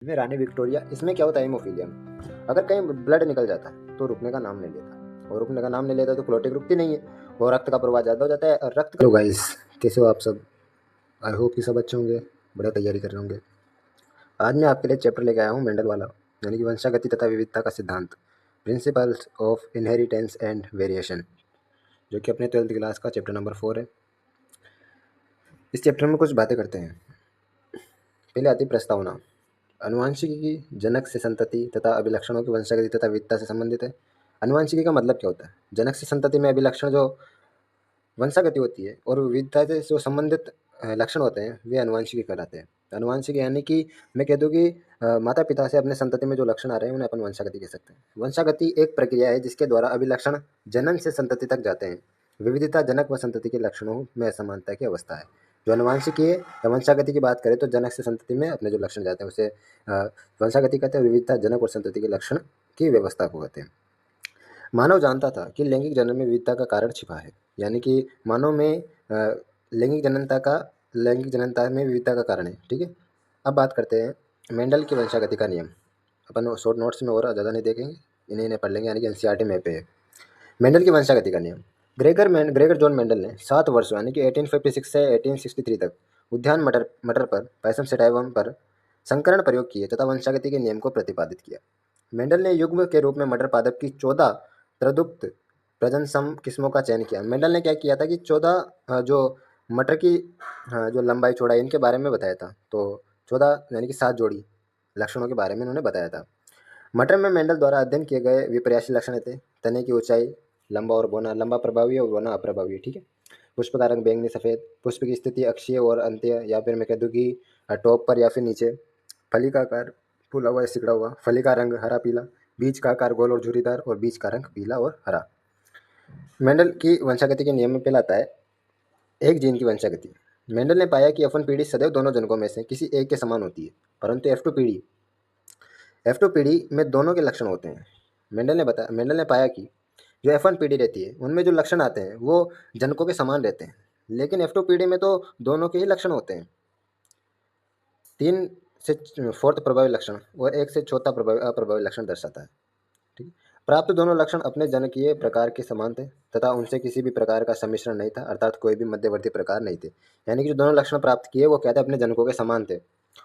में रानी विक्टोरिया, इसमें क्या होता है हीमोफीलिया में, अगर कहीं ब्लड निकल जाता है तो रुकने का नाम नहीं लेता, और रुकने का नाम नहीं लेता तो क्लोटिंग रुकती नहीं है और रक्त का प्रवाह ज़्यादा हो जाता है। और रक्त हेलो गाइस, कैसे हो आप सब? आई होप कि सब अच्छे होंगे, बढ़िया तैयारी कर रहे होंगे। आज मैं आपके लिए चैप्टर लेके आया हूँ मेंडल वाला, यानी कि वंशागति तथा विविधता का सिद्धांत, principles of inheritance and variation, जो कि अपने 12th क्लास का चैप्टर नंबर 4 है। इस चैप्टर में कुछ बातें करते हैं। पहले आती प्रस्तावना। आनुवंशिकी की जनक से संतति तथा अभिलक्षणों की वंशागति तथा विविधता से संबंधित है। आनुवंशिकी का मतलब क्या होता है? जनक से संतति में अभिलक्षण जो वंशागति होती है और विविधता से जो संबंधित लक्षण होते हैं वे आनुवंशिकी कहलाते हैं। आनुवंशिकी यानी कि मैं कह दूं कि माता पिता से अपने संतति में जो लक्षण आ रहे हैं उन्हें अपन वंशागति कह सकते हैं। वंशागति एक प्रक्रिया है जिसके द्वारा अभिलक्षण जनन से संतति तक जाते हैं। विविधता जनक व संतति के लक्षणों में असमानता की अवस्था है। जो आनुवंशिकी है या वंशागति की बात करें तो जनक से संतति में अपने जो लक्षण जाते हैं उसे वंशागति कहते हैं। विविधता जनक और संतति के लक्षण की व्यवस्था को कहते हैं। मानव जानता था कि लैंगिक जनन में विविधता का कारण छिपा है, यानी कि मानव में लैंगिक जननता में विविधता का कारण है। ठीक है, अब बात करते हैं मेंडल की वंशागति का नियम। अपन शॉर्ट नोट्स में और ज़्यादा नहीं देखेंगे, इन्हें पढ़ लेंगे, यानी कि एनसीईआरटी में पे है। मेंडल की वंशागति का नियम। ग्रेगर जॉन मेंडल ने 7 वर्षों यानी कि 1856 से 1863 तक उद्यान मटर पर पैसम सेटाइवम पर संकरण प्रयोग किए तथा वंशागति के नियम को प्रतिपादित किया। मेंडल ने युग्म के रूप में मटर पादप की 14 प्रदुप्त प्रजनसम किस्मों का चयन किया। मेंडल ने क्या किया था कि 14 जो मटर की जो लंबाई चौड़ाई इनके बारे में बताया था। तो 14 यानी कि 7 जोड़ी लक्षणों के बारे में उन्होंने बताया था। मटर में मेंडल द्वारा अध्ययन किए गए विपर्यासी लक्षण थे। तने की ऊंचाई, लंबा और बौना, लंबा प्रभावी और बौना अप्रभावी। ठीक है। पुष्प का रंग बैंगनी सफ़ेद, पुष्प की स्थिति अक्षीय और अंत्य, या फिर मैं कह दूँ कि टॉप पर या फिर नीचे, फली का आकार फूला हुआ या सिकुड़ा हुआ, फली का रंग हरा पीला, बीज का आकार गोल और झुर्रीदार और बीज का रंग पीला और हरा। मेंडल की वंशागति के नियम में पहला आता है एक जीन की वंशागति। मेंडल ने पाया कि F1 पीढ़ी सदैव दोनों जनकों में से किसी एक के समान होती है, परंतु F2 पीढ़ी में दोनों के लक्षण होते हैं। मेंडल ने पाया कि जो F1 पीढ़ी रहती है उनमें जो लक्षण आते हैं वो जनकों के समान रहते हैं, लेकिन F2 पीढ़ी में तो दोनों के ही लक्षण होते हैं। 3 से 4th प्रभावी लक्षण और 1 से 4था अप्रभावी लक्षण दर्शाता है। ठीक। प्राप्त दोनों लक्षण अपने जनकीय प्रकार के समान थे तथा उनसे किसी भी प्रकार का सम्मिश्रण नहीं था, अर्थात कोई भी मध्यवर्ती प्रकार नहीं थे। यानी कि जो दोनों लक्षण प्राप्त किए वो क्या थे? अपने जनकों के समान थे,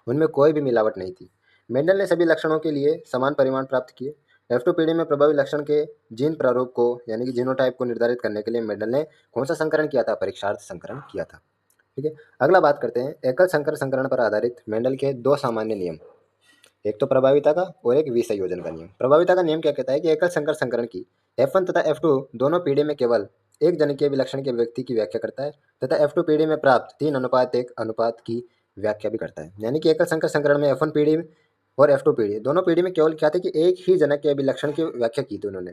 उनमें कोई भी मिलावट नहीं थी। मेंडल ने सभी लक्षणों के लिए समान परिमाण प्राप्त किए। F2 पीढ़ी में प्रभावी लक्षण के जीन प्रारूप को यानी कि जीनोटाइप को निर्धारित करने के लिए मेंडल ने कौन सा संकरण किया था? परीक्षार्थ संकरण किया था। ठीक है, अगला बात करते हैं एकल संकर संकरण पर आधारित मेंडल के 2 सामान्य नियम। एक तो प्रभाविता का और एक विसंयोजन का नियम। प्रभाविता का नियम क्या कहता है कि एकल संकर संकरण की F1 तथा F2 दोनों पीढ़ी में केवल एक जनकीय विलक्षण के व्यक्ति की व्याख्या करता है तथा F2 पीढ़ी में प्राप्त 3:1 अनुपात की व्याख्या भी करता है। यानी कि एकल संकर संकरण में F1 पीढ़ी और F2 पीढ़ी दोनों पीढ़ी में केवल क्या थे कि एक ही जनक के अभिलक्षण की व्याख्या की थी उन्होंने।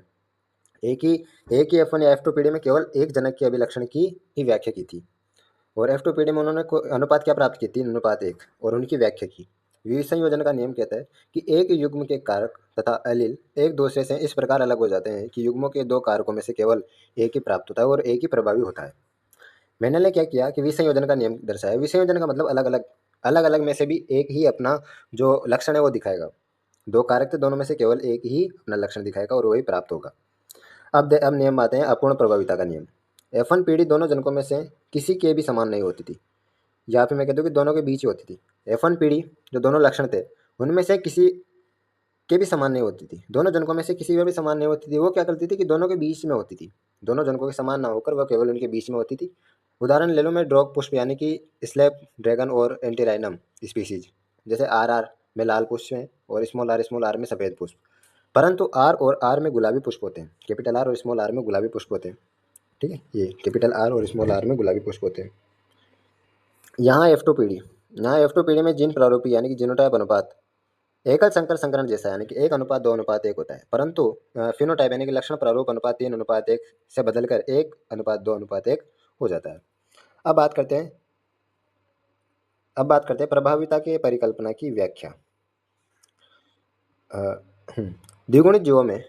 एक ही F1 या F2 पीढ़ी में केवल एक जनक के अभिलक्षण की ही व्याख्या की थी, और F2 पीढ़ी में उन्होंने अनुपात क्या प्राप्त की? 3:1 और उनकी व्याख्या की। विसंयोजन का नियम कहता है कि एक युग्म के कारक तथा एलील एक दूसरे से इस प्रकार अलग हो जाते हैं कि युग्मों के 2 कारकों में से केवल एक ही प्राप्त होता है और एक ही प्रभावी होता है। मेंडल ने क्या किया कि विसंयोजन का नियम दर्शाया। विसंयोजन का मतलब अलग अलग में से भी एक ही अपना जो लक्षण है वो दिखाएगा। 2 कारक थे, दोनों में से केवल एक ही अपना लक्षण दिखाएगा और वही प्राप्त होगा। अब नियम आते हैं अपूर्ण प्रभाविता का नियम। F1 पीढ़ी दोनों जनकों में से किसी के भी समान नहीं होती थी, या फिर मैं कह दूँ कि दोनों के बीच ही होती थी। F1 पीढ़ी जो दोनों लक्षण थे उनमें से किसी के भी समान नहीं होती थी, दोनों जनकों में से किसी में भी समान नहीं होती थी। वो क्या करती थी कि दोनों के बीच में होती थी, दोनों जनकों के समान ना होकर वह केवल उनके बीच में होती थी। उदाहरण ले लो मैं ड्रॉग पुष्प यानी कि स्लैप ड्रैगन और एंटीराइनम स्पीसीज, जैसे RR में लाल पुष्प हैं और स्मॉल आर में सफ़ेद पुष्प, परंतु R और R में गुलाबी पुष्प होते हैं। कैपिटल R और स्मॉल r में गुलाबी पुष्प होते हैं। ठीक है, ये कैपिटल R और स्मॉल r में गुलाबी पुष्प होते हैं। यहाँ F2 पीढ़ी में जीन प्रारूपी यानी कि जीनोटाइप अनुपात एकल संकर संकरण जैसा यानी कि 1:2:1 होता है, परंतु फिनोटाइप यानी कि लक्षण प्रारूप अनुपात 3:1 से बदलकर 1:2:1 हो जाता है। अब बात करते हैं प्रभाविता के परिकल्पना की व्याख्या। द्विगुणित जीवों में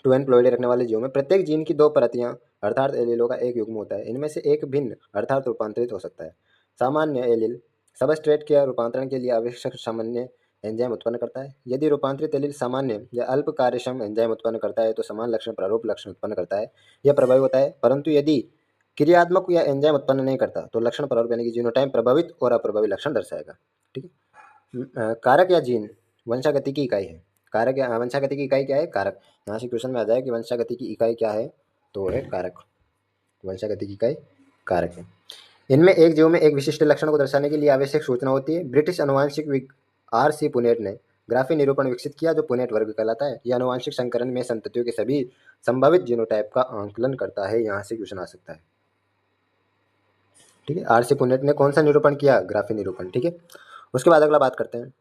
2n प्लोइडे रखने वाले जीवों में प्रत्येक जीन की 2 प्रतियां अर्थात एलीलों का एक युग्म होता है। इनमें से एक भिन्न अर्थात रूपांतरित हो सकता है। सामान्य एलील सबस्ट्रेट के रूपांतरण के लिए आवश्यक सामान्य एंजाइम उत्पन्न करता है। यदि रूपांतरित एलील सामान्य या अल्प कार्यक्षम एंजाइम उत्पन्न करता है तो समान लक्षण प्रारूप लक्षण उत्पन्न करता है, यह प्रभावी होता है। परंतु यदि क्रियात्मक या एंजाइम उत्पन्न नहीं करता तो लक्षण प्रारूप यानी कि जीनोटाइप प्रभावित और अप्रभावी लक्षण दर्शाएगा। ठीक है। कारक या जीन वंशागति की इकाई है। कारक या वंशागति की इकाई क्या है? कारक। यहाँ से क्वेश्चन में आ जाए कि वंशागति की इकाई क्या है, तो है कारक। वंशागति की इकाई कारक है। इनमें एक जीव में एक विशिष्ट लक्षण को दर्शाने के लिए आवश्यक सूचना होती है। ब्रिटिश अनुवांशिक R.C. पुनेट ने ग्राफी निरूपण विकसित किया जो पुनेट वर्ग कहलाता है। यह अनुवांशिक संकरण में संततियों के सभी संभावित जीनोटाइप का आंकलन करता है। यहाँ से क्वेश्चन आ सकता है। ठीक है। R.C. पुनेट ने कौन सा निरूपण किया? ग्राफी निरूपण। ठीक है। उसके बाद अगला बात करते हैं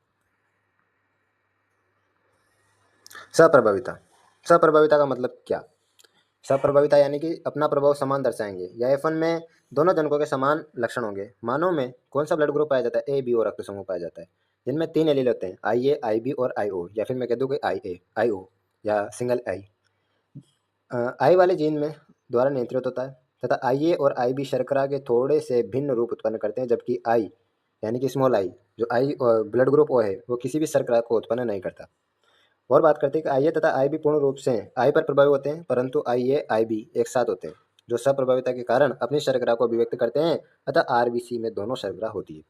सप्रभाविता। सप्रभाविता का मतलब क्या? सप्रभाविता यानी कि अपना प्रभाव समान दर्शाएंगे या F1 में दोनों जनकों के समान लक्षण होंगे। मानव में कौन सा ब्लड ग्रुप पाया जाता है? A, B और रक्त समूह पाया जाता है, जिनमें 3 एलील होते हैं, IA, IB और IO, या फिर मैं कह दूं कि IA, IO या सिंगल I। I वाले जीन में द्वारा नियंत्रित होता है तथा IA और IB शर्करा के थोड़े से भिन्न रूप उत्पन्न करते हैं, जबकि I यानी कि स्मॉल I जो I ब्लड ग्रुप O है वो किसी भी शर्करा को उत्पन्न नहीं करता। और बात करते हैं कि IA तथा IB पूर्ण रूप से I पर प्रभावी होते हैं, परंतु IA IB एक साथ होते हैं जो सप्रभाविता के कारण अपनी शर्करा को अभिव्यक्त करते हैं अतः RBC में दोनों शर्करा होती है।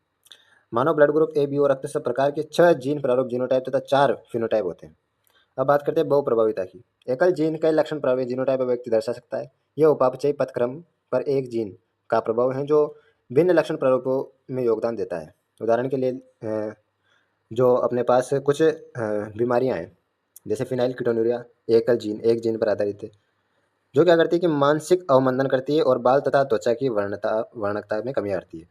मानव ब्लड ग्रुप AB और रक्त सब प्रकार के 6 जीन प्रारूप जीनोटाइप तथा 4 फिनोटाइप होते हैं। अब बात करते हैं बहुप्रभाविता की। एकल जीन कई लक्षण प्रभावी जीनोटाइप व्यक्ति दर्शा सकता है। यह उपापचयी पथक्रम पर एक जीन का प्रभाव है जो भिन्न लक्षण प्रारूपों में योगदान देता है। उदाहरण के लिए जो अपने पास कुछ बीमारियां हैं जैसे फिनाइल कीटोन्यूरिया एकल जीन एक जीन पर आधारित है जो क्या करती है कि मानसिक अवमंदन करती है और बाल तथा त्वचा की वर्णकता में कमी आती है।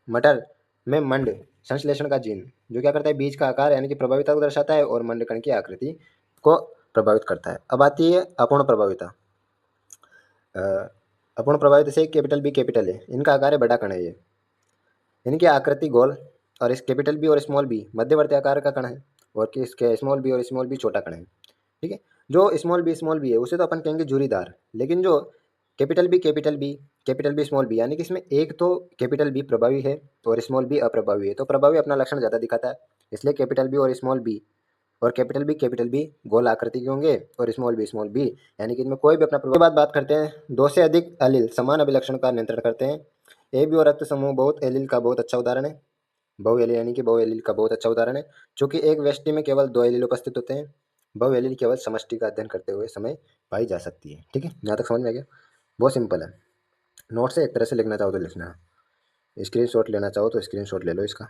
मटर में मंड संश्लेषण का जीन जो क्या करता है बीज का आकार यानी कि प्रभाविता को दर्शाता है और मंड कण की आकृति को प्रभावित करता है। अब आती है अपूर्ण प्रभाविता। अपूर्ण प्रभावित से कैपिटल बी कैपिटल है, इनका आकार है बड़ा कण है, ये इनकी आकृति गोल और इस कैपिटल बी और स्मॉल बी मध्यवर्ती आकार का कण है और इसके स्मॉल बी और स्मॉल बी छोटा कण है। ठीक है। जो स्मॉल बी है उसे तो अपन कहेंगे झुर्रीदार, लेकिन जो कैपिटल बी स्मॉल बी यानी कि इसमें एक तो कैपिटल बी प्रभावी है और स्मॉल बी अप्रभावी है, तो प्रभावी अपना लक्षण ज़्यादा दिखाता है, इसलिए कैपिटल बी और स्मॉल बी और कैपिटल बी गोल आकृति के होंगे और स्मॉल बी यानी कि इनमें कोई भी अपना प्रभाव। बात करते हैं 2 से अधिक एलील समान अभिलक्षण का नियंत्रण करते हैं। AB और रक्त समूह बहुत एलील का बहुत अच्छा उदाहरण है। बहु एलील यानी कि बहु एलील का बहुत अच्छा उदाहरण है, चूंकि एक व्यष्टि में केवल 2 एलील उपस्थित होते हैं। बहु एलील केवल समष्टि का अध्ययन करते हुए समय पाई जा सकती है। ठीक है, यहाँ तक समझ में आ गया? बहुत सिंपल है। नोट से एक तरह से लिखना चाहो तो लिखना, स्क्रीनशॉट लेना चाहो तो स्क्रीनशॉट ले लो, इसका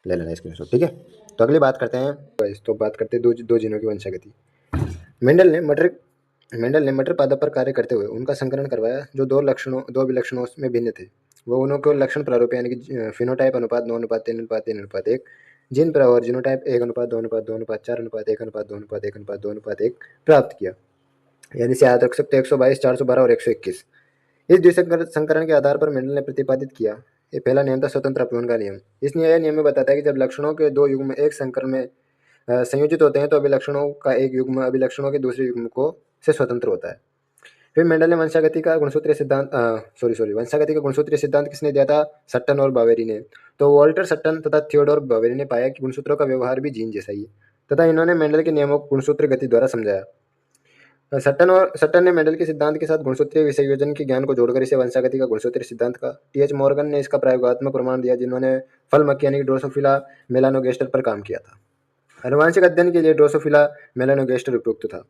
ले लेना स्क्रीनशॉट। ठीक है, तो अगली बात करते हैं, तो बात करते हैं दो जीनों की वंशागति। मेंडल ने मटर पादप पर कार्य करते हुए उनका संकरण करवाया जो दो अभिलक्षणों में भिन्न थे। वो उनको लक्षण प्रारूप यानी कि फिनोटाइप अनुपात 9:3:3:1 जीन और जीनोटाइप 1:2:2:4:1:1:2:1 प्राप्त किया, यानी से याद रख सकते 122, 412 और 121। इस द्विसंकरण के आधार पर मेंडल ने प्रतिपादित किया, ये पहला नियम था स्वतंत्र अपवन का नियम। इस नियम में बताता है कि जब लक्षणों के 2 युग्म एक संकर में संयोजित होते हैं तो अभिलक्षणों का एक युग्म अभिलक्षणों के दूसरे युग्म को से स्वतंत्र होता है। फिर मेंडल ने वंशागति का गुणसूत्रीय सिद्धांत किसने दिया था? सट्टन और बावेरी ने। तो वॉल्टर सट्टन तथा थियोडोर बावेरी ने पाया कि गुणसूत्रों का व्यवहार भी जीन जैसा ही है तथा इन्होंने मेंडल के नियमों को गुणसूत्र गति द्वारा समझाया। सट्टन ने मेंडल के सिद्धांत के साथ गुणसूत्रीय विसंयोजन के ज्ञान को जोड़कर इसे वंशागति का गुणसूत्रीय सिद्धांत का। टीएच मॉर्गन ने इसका प्रयोगात्मक प्रमाण दिया, जिन्होंने फल मक्खी यानी ड्रोसोफिला मेलानोगेस्टर पर काम किया था। आनुवंशिक अध्ययन के लिए ड्रोसोफिला मेलानोगेस्टर उपयुक्त था।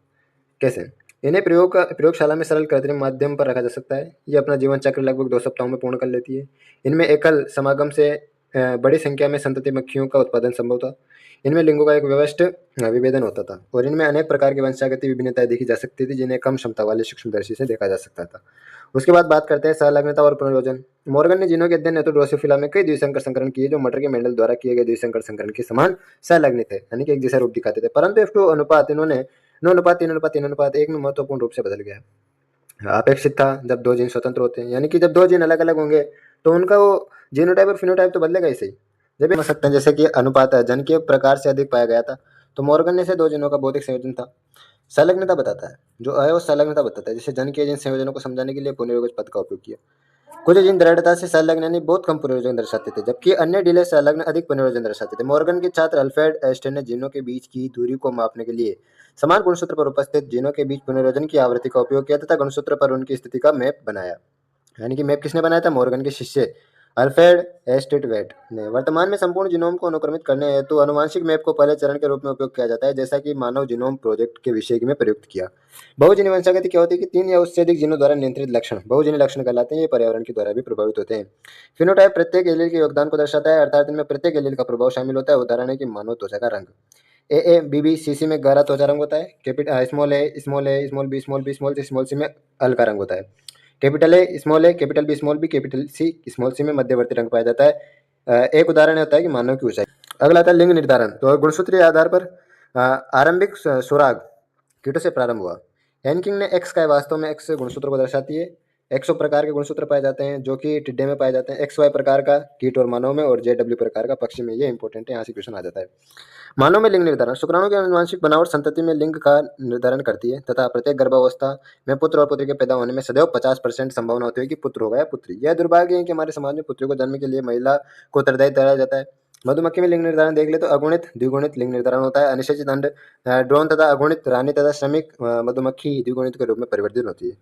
कैसे? इन्हें प्रयोगशाला में सरल कृत्रिम माध्यम पर रखा जा सकता है। ये अपना जीवन चक्र लगभग 2 सप्ताहों में पूर्ण कर लेती है। इनमें एकल समागम से बड़ी संख्या में संतति मक्खियों का उत्पादन संभव था। इनमें लिंगों का एक व्यवस्थ विभेदन होता था और इनमें अनेक प्रकार की वंशागति विभिन्नताएं देखी जा सकती थी, जिन्हें कम क्षमता वाले सूक्ष्मदर्शी से देखा जा सकता था। उसके बाद बात करते हैं सहलग्नता और पुनर्योजन। मॉर्गन ने जीनों के अध्ययन हेतु ड्रोसोफिला में कई द्विसंकर संकरण किए जो मटर के मेंडल द्वारा किए गए द्विसंकर संकरण के समान सहलग्नित है, यानी कि एक जैसा रूप दिखाते थे, परंतु F2 अनुपात इन्होंने 9:3:3:1 में महत्वपूर्ण रूप से बदल गया। अपेक्षित था जब 2 जीन स्वतंत्र होते हैं, यानी कि जब 2 जीन अलग अलग होंगे तो उनका वो जीनोटाइप और फिनोटाइप तो बदलेगा ही सही। जब समझ सकते हैं जैसे कि अनुपात जन के प्रकार से अधिक पाया गया था, तो मॉर्गन ने से 2 जीनों का भौतिक संयोजन था। संलग्नता बताता है, जो है वो संलग्नता बताता है, जैसे जन के जिन संयोजनों को समझाने के लिए पुनर्योगज पद का उपयोग किया। कुछ जीन दृढ़ता से संलग्न यानी बहुत कम पुनर्योजन दर्शाते थे, जबकि अन्य ढीले संलग्न अधिक पुनर्योजन दर्शाते थे। मॉर्गन के छात्र अल्फ्रेड एस्टेन ने जीनों के बीच की दूरी को मापने के लिए समान गुणसूत्र पर उपस्थित जीनों के बीच पुनर्योजन की आवृत्ति का उपयोग किया तथा गुणसूत्र पर उनकी स्थिति का मैप बनाया। यानी कि मैप किसने बनाया था? मॉर्गन के शिष्य अल्फ्रेड एस्टेटवेट ने। वर्तमान में संपूर्ण जीनोम को अनुक्रमित करने हेतु आनुवंशिक मैप को पहले चरण के रूप में उपयोग किया जाता है, जैसा कि मानव जीनोम प्रोजेक्ट के विषय में प्रयुक्त किया। बहुजीनी वंशागति क्या होती है कि 3 या उससे अधिक जीनों द्वारा नियंत्रित लक्षण बहुजीनी लक्षण कहलाते हैं। ये पर्यावरण के द्वारा भी प्रभावित होते हैं। फिनोटाइप प्रत्येक एलील के योगदान को दर्शाता है, अर्थात इनमें प्रत्येक एलील का प्रभाव शामिल होता है। उदाहरण है कि मानव त्वचा का रंग ए बी बी सी सी में गहरा त्वचा रंग होता है। Small a small a small b small b small c में हल्का रंग होता है। Capital a small b capital c में मध्यवर्ती रंग पाया जाता है। एक उदाहरण होता है कि मानव की ऊंचाई। अगला आता है लिंग निर्धारण। तो गुणसूत्रीय आधार पर आरंभिक सुराग कीटों से प्रारंभ हुआ। हैनकिंग ने एक्स का वास्तव में एक्स गुणसूत्र को दर्शाती है। एक्सो प्रकार के गुणसूत्र पाए जाते हैं जो कि टिड्डे में पाए जाते हैं, एक्स वाई प्रकार का कीट और मानव में, और जेडब्ल्यू प्रकार का पक्षी में। ये इंपॉर्टेंट है, यहाँ से क्वेश्चन आ जाता है। मानव में लिंग निर्धारण। शुक्राणु की आनुवंशिक बनावट संतति में लिंग का निर्धारण करती है तथा प्रत्येक गर्भावस्था में पुत्र और पुत्री के पैदा होने में सदैव 50% संभावना होती है कि पुत्र होगा या पुत्री। यह दुर्भाग्य है कि हमारे समाज में पुत्री को जन्म के लिए महिला को उत्तरदायी ठहराया जाता है। मधुमक्खी में लिंग निर्धारण देख ले तो अगुणित द्विगुणित लिंग निर्धारण होता है। अनिश्चित अंड ड्रोन तथा अगुणित रानी तथा श्रमिक मधुमक्खी द्विगुणित के रूप में परिवर्तित होती है।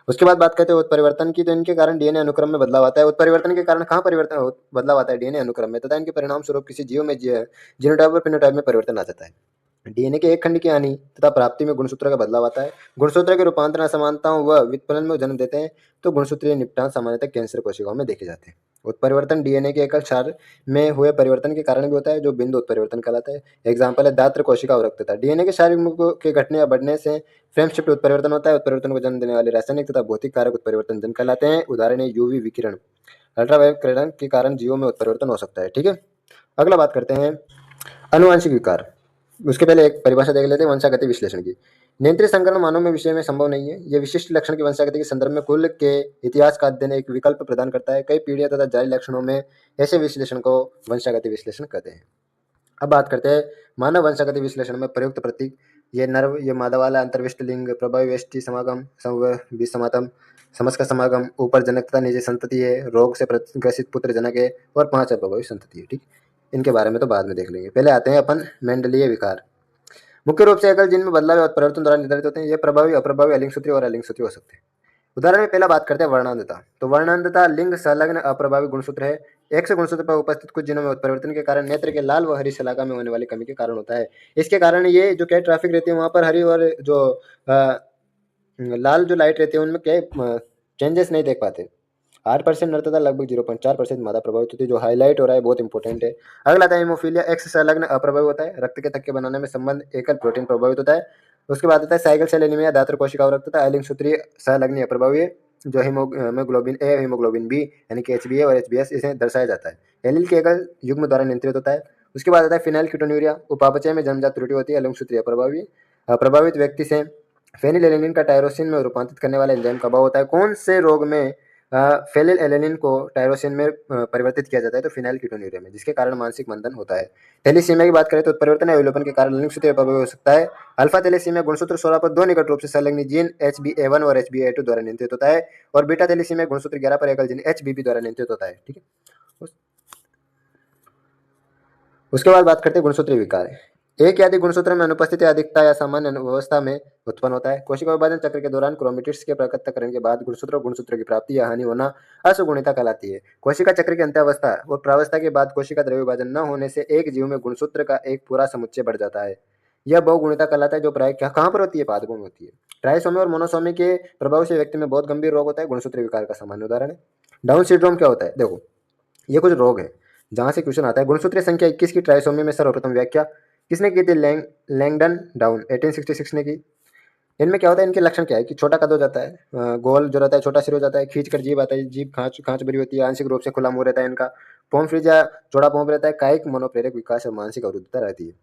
उसके बाद बात करते हैं उत्परिवर्तन की। तो इनके कारण डीएनए अनुक्रम में बदलाव आता है। उत्परिवर्तन के कारण कहाँ परिवर्तन बदलाव आता है? डीएनए अनुक्रम में, तथा इनके परिणाम स्वरूप किसी जीव में जीनोटाइप और फिनोटाइप में परिवर्तन आ जाता है। डीएनए के एक खंड की हानि तथा प्राप्ति में गुणसूत्र का बदलाव आता है। गुणसूत्र के रूपांतरण असमानताओं व व्युत्पन्न में जन्म देते हैं। तो गुणसूत्रीय निपटान सामान्यतः कैंसर कोशिकाओं में देखे जाते हैं। उत्परिवर्तन डीएनए के एकल क्षार में हुए परिवर्तन के कारण भी होता है, जो बिंदु उत्परिवर्तन कहलाता है। एग्जाम्पल है दात्र कोशिका अवरक्तता। डीएनए के शारीरिक मुख के घटने या बढ़ने से फ्रेम शिफ्ट उत्परिवर्तन होता है। उत्परिवर्तन को जन्म देने वाले रासायनिक तथा भौतिक कारक उत्परिवर्तन जन कहलाते हैं। उदाहरण है यूवी विकिरण, अल्ट्रावायलेट किरण के कारण जीवों में उत्परिवर्तन हो सकता है। ठीक है, अगला बात करते हैं अनुवांशिक विकार। उसके पहले एक परिभाषा देख लेते हैं वंशागति विश्लेषण की। नियंत्रित संकरण मानव में विषय में संभव नहीं है। यह विशिष्ट लक्षण की वंशागति के संदर्भ में कुल के इतिहास का अध्ययन एक विकल्प प्रदान करता है। कई पीढ़ियां तथा जारी लक्षणों में ऐसे विश्लेषण को वंशागति विश्लेषण कहते हैं। अब बात करते हैं मानव वंशागति विश्लेषण में प्रयुक्त प्रतीक। ये नर्व, ये मादा वाला, अंतर्विष्ट लिंग, प्रभावी वेष्टि समागम, विसमातम, समस्का समागम, ऊपर जनक तथा नीचे संतति है, रोग से ग्रसित पुत्र जनक है, और 5 अप्रभावी संतति है। ठीक, इनके बारे में तो बाद में देख लेंगे। पहले आते हैं अपन मेंडलीय विकार। मुख्य रूप से एकल जीन में बदलाव और परिवर्तन द्वारा निर्धारित होते हैं। ये प्रभावी, अप्रभावी, अलिंगसूत्री और अलिंगसूत्री हो सकते हैं। उदाहरण में पहला बात करते हैं वर्णांधता। तो वर्णांधता लिंग संलग्न अप्रभावी गुणसूत्र है। एक्स गुणसूत्र पर उपस्थित कुछ जीनों में उत्परिवर्तन के कारण नेत्र के लाल व हरी शलाका में होने वाली कमी के कारण होता है। इसके कारण ये जो क्या ट्रैफिक रहती है वहाँ पर हरी और जो लाल जो लाइट रहती है उनमें क्या चेंजेस नहीं देख पाते। 8% नर तथा लगभग 0.4% मादा प्रभावित होती है। जो हाईलाइट हो रहा है बहुत इंपॉर्टेंट है। अगला आता है हेमोफीलिया। एक्स संलग्न अप्रभावी होता है। रक्त के थक्के बनाने में संबंध एकल प्रोटीन प्रभावित होता है। उसके बाद आता है साइकिल सेल एनीमिया, दात्र कोशिका अवरक्तता, अलिंगसूत्रीय संलग्न अप्रभावी है। जो हीमोग्लोबिन ए, हीमोग्लोबिन बी यानी कि HbA और HbS इसे दर्शाया जाता है। एलील के एकल युग्म द्वारा नियंत्रित होता है। उसके बाद आता है फिनाइल कीटोन्यूरिया। उपापचय में जन्मजात त्रुटि होती है। अलिंगसूत्रीय अप्रभावी। प्रभावित व्यक्ति से फेनिलएलेनिन का टायरोसिन में रूपांतरित करने वाले एंजाइम का अभाव होता है। कौन से रोग में फेनिलएलेनिन को टायरोसिन में परिवर्तित किया जाता है? तो फिनाइल कीटोन्यूरिया में, जिसके कारण मानसिक मंदन होता है। थैलेसीमिया की बात करें तो उत्परिवर्तन या विलोपन के कारण अलिंगसूत्रीय अप्रभावी हो सकता है। अल्फा थैलेसीमिया गुणसूत्र 16 पर 2 निकट रूप से संलग्न जीन HbA1 और HbA2 द्वारा नियंत्रित होता है, और बीटा थैलेसीमिया गुणसूत्र 11 पर एकल जीन HBB द्वारा नियंत्रित होता है। ठीक है, उसके बाद बात करते हैं गुणसूत्रीय विकार। एक या अधिक गुणसूत्र में अनुपस्थिति अधिकता या सामान्य अवस्था में उत्पन्न होता है। कोशिका विभाजन चक्र के दौरान क्रोमेटिड्स के प्रकटीकरण के बाद गुणसूत्र और गुणसूत्र की प्राप्ति या हानि होना असुगुणिता कहलाती है। कोशिका चक्र की अंत्यावस्था व प्रावस्था के बाद कोशिका द्रव्य विभाजन न होने से एक जीव में गुणसूत्र का एक पूरा समुच्चय बढ़ जाता है। यह बहुगुणिता कहलाता है, जो प्राय कहाँ पर होती है? पादपों में होती है। ट्राइसोमी और मोनोसोमी के प्रभाव से व्यक्ति में बहुत गंभीर रोग होता है। गुणसूत्र विकार का सामान्य उदाहरण है। डाउन सिंड्रोम क्या होता है? देखो, ये कुछ रोग है जहां से क्वेश्चन आता है। गुणसूत्रीय संख्या 21 की ट्राइसोमी में सर्वप्रथम व्याख्या किसने की थी? लैंगडन डाउन 1866 ने की। इनमें क्या होता है? इनके लक्षण क्या है कि छोटा कद हो जाता है, गोल जो रहता है छोटा सिर हो जाता है, खींच कर जीभ आता है, जीभ खांच भरी होती है, आंशिक रूप से खुला मुंह रहता है इनका, पोम फ्रीजा चौड़ा पोम रहता है, कायिक मनोप्रेरक विकास और मानसिक अवरुद्धता रहती है।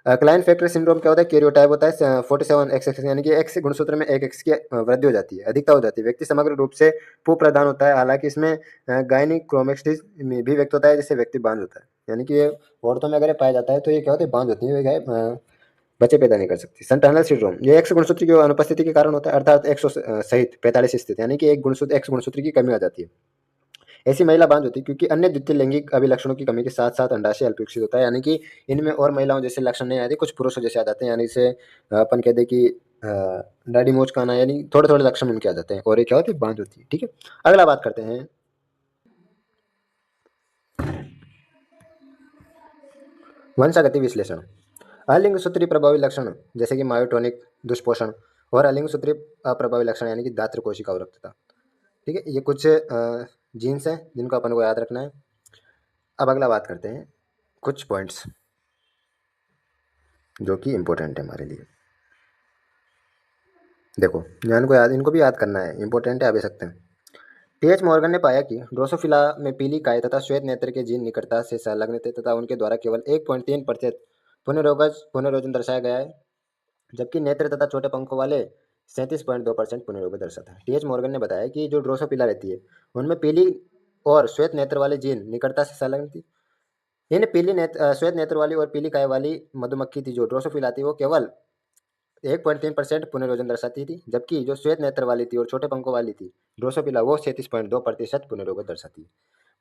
क्लाइन फैक्टर सिंड्रोम क्या होता है? कैरियोटाइप होता है 47XX, यानी कि एक्स गुणसूत्र में एक एक्स की वृद्धि हो जाती है, अधिकता हो जाती है। व्यक्ति समग्र रूप से प्रधान होता है, हालांकि इसमें गायनिक्रोमेस्टिस में भी व्यक्त होता है, जिससे व्यक्ति बांझ होता है। यानी कि ये औरतों में अगर पाया जाता है तो ये क्या होता है? बांझ होती है, गाय बच्चे पैदा नहीं कर सकती। संटर्नल सिंड्रोम ये एक्स गुणसूत्र की अनुपस्थिति के कारण होता है, अर्थात एक्स सहित 45 स्थिति, यानी कि एक गुणसूत्र एक्स गुणसूत्र की कमी आ जाती है। ऐसी महिला बांझ होती है क्योंकि अन्य द्वितीय लैंगिक अभिलक्षणों की कमी के साथ साथ अंडाशय अल्प विकसित होता है, यानी कि इनमें और महिलाओं जैसे लक्षण नहीं आते, कुछ पुरुषों जैसे आ जाते हैं, यानी से अपन कह दे कि दाढ़ी मूंछ का आना, यानी थोड़े थोड़े लक्षण उनके आ जाते हैं, और ये क्या होती है, बांझ होती है। ठीक है, अगला बात करते हैं वंशागति विश्लेषण। अलिंग सूत्री प्रभावी लक्षण जैसे कि मायोटोनिक दुष्पोषण और अलिंग सूत्री अप्रभावी लक्षण यानी कि दात्र कोशिका अवरक्तता। ठीक है, ये कुछ जीन्स हैं जिनको अपन को याद रखना है। अब अगला बात करते हैं कुछ पॉइंट्स जो कि इम्पोर्टेंट है हमारे लिए। देखो, इनको भी याद करना है, इंपॉर्टेंट है, आ भी सकते हैं। टीएच मॉर्गन ने पाया कि ड्रोसोफिला में पीली काय तथा श्वेत नेत्र के जीन निकटता से संलग्न थे तथा उनके द्वारा केवल 1.3% पुनर्रोजन दर्शाया गया है, जबकि नेत्र तथा छोटे पंखों वाले 37.2% पुनर्रोगन दर्शाता है। टीएच मॉर्गन ने बताया कि जो ड्रोसोफिला रहती है उनमें पीली और श्वेत नेत्र वाले जीन निकटता से संलग्न थी। इन श्वेत नेत्र वाली और पीली काय वाली मधुमक्खी थी जो ड्रोसोफिला थी, वो केवल 1.3% पुनर्योजन दर्शाती थी, जबकि जो श्वेत नेत्र वाली थी और छोटे पंखों वाली थी ड्रोसोफिला, वो 36.2% पुनर्योगन दर्शाती है।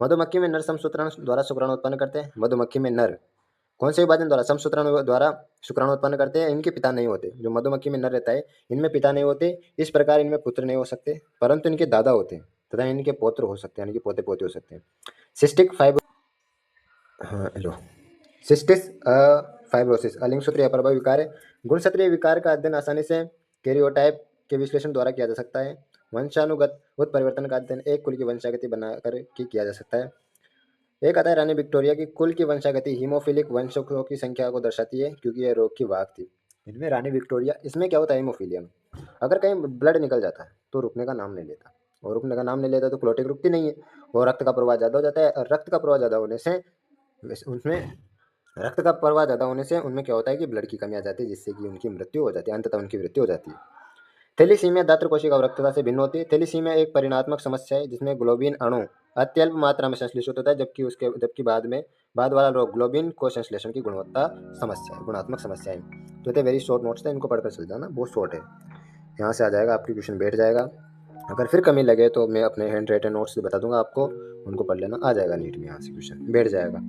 मधुमक्खी में नर समसूत्रण द्वारा शुक्राणु उत्पन्न करते हैं। मधुमक्खी में नर कौन से विभाजन द्वारा, समसूत्रण द्वारा शुक्राणु उत्पन्न करते हैं। इनके पिता नहीं होते, जो मधुमक्खी में नर रहता है इनमें पिता नहीं होते, इस प्रकार इनमें पुत्र नहीं हो सकते, परंतु इनके दादा होते हैं तथा इनके पौत्र हो सकते हैं, यानी कि पोते पोते हो सकते हैं। सिस्टिक फाइब्रो हाँ हेलो सिस्टिस फाइब्रोसिस अलिंग सूत्रीय अप्रभावी विकार है। गुणसूत्रीय विकार का अध्ययन आसानी से कैरियोटाइप के विश्लेषण द्वारा किया जा सकता है। वंशानुगत उत्परिवर्तन का अध्ययन एक कुल की वंशागति बनाकर किया जा सकता है। एक आता है रानी विक्टोरिया की कुल की वंशागति हीमोफिलिक वंशों की संख्या को दर्शाती है क्योंकि यह रोग की वाहक थी। इनमें रानी विक्टोरिया, इसमें क्या होता है, हीमोफीलिया में अगर कहीं ब्लड निकल जाता है तो रुकने का नाम नहीं लेता, और रुकने का नाम नहीं लेता तो क्लोटिंग रुकती नहीं है, और रक्त का प्रवाह ज़्यादा हो जाता है, और रक्त का प्रवाह ज़्यादा होने से उसमें रक्त का प्रवाह ज़्यादा होने से उनमें क्या होता है कि ब्लड की कमी आ जाती है, जिससे कि उनकी मृत्यु हो जाती है, अंततः उनकी मृत्यु हो जाती है। थैलीसीमिया दात्र कोशिका अवरक्तता से भिन्न होती है। थैलीसीमिया एक परिणात्मक समस्या है जिसमें ग्लोबिन अणु अत्यल्प मात्रा में संश्लेषित होता है, जबकि बाद वाला रोग ग्लोबिन को संश्लेषण की गुणात्मक समस्या है। तो ये वेरी शॉर्ट नोट्स थे, इनको पढ़कर चल जाना, बहुत शॉर्ट है। यहाँ से आ जाएगा, आपकी क्वेश्चन बैठ जाएगा। अगर फिर कमी लगे तो मैं अपने हैंड राइटेड नोट्स बता दूंगा आपको, उनको पढ़ लेना, आ जाएगा नीट में, यहाँ से क्वेश्चन बैठ जाएगा,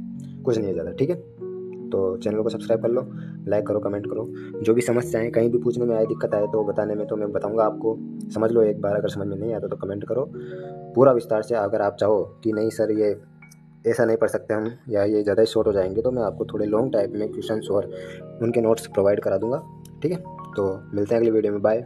कुछ नहीं है ज़्यादा। ठीक है, तो चैनल को सब्सक्राइब कर लो, लाइक करो, कमेंट करो। जो भी समस्याएं कहीं भी पूछने में आए, दिक्कत आए तो बताने में, तो मैं बताऊंगा आपको, समझ लो एक बार। अगर समझ में नहीं आता तो कमेंट करो पूरा विस्तार से। अगर आप चाहो कि नहीं सर ये ऐसा नहीं पढ़ सकते हम, या ये ज़्यादा ही शॉर्ट हो जाएंगे, तो मैं आपको थोड़े लॉन्ग टाइप में क्वेश्चंस और उनके नोट्स प्रोवाइड करा दूंगा। ठीक है, तो मिलते हैं अगली वीडियो में, बाय।